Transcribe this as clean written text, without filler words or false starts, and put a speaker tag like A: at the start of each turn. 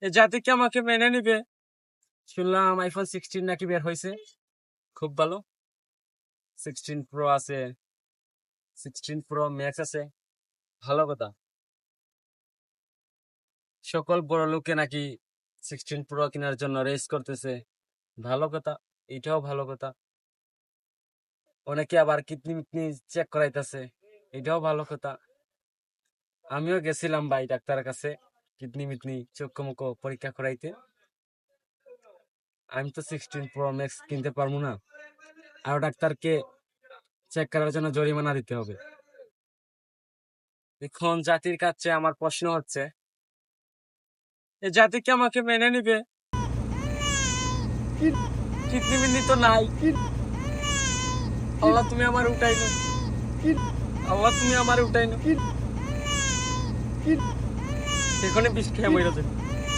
A: এ জাতি কি আমাকে মেনে নিবে? শুনলাম আইফোন 16 নাকি বের হয়েছে, খুব ভালো। 16 প্রো আছে, 16 প্রো ম্যাক্স আছে, ভালো কথা। সকল বড় লোকে নাকি 16 প্রো কেনার জন্য রেস করতেছে, ভালো কথা। এটাও ভালো কথা। অনেকে আবার কিডনি মিডনি চেক করাইতেছে, এটাও ভালো কথা। আমিও গেছিলাম ভাই ডাক্তারের কাছে কিডনি মিডনি চক্ষু মুখ পরীক্ষা করাইতে। আমি তো 16 প্রো ম্যাক্স কিনতে পারবো না, আর ডাক্তারকে চেক করার জন্য জরিমানা দিতে হবে। এখন জাতির কাছে আমার প্রশ্ন হচ্ছে, এই জাতি কি আমাকে মেনে নিবে? কিডনি মিডনি তো নাই। আল্লাহ তুমি আমার উঠাইনো, আল্লাহ তুমি আমার উঠাইনো। এখানে বিষ খেয়ে মরে যাবে।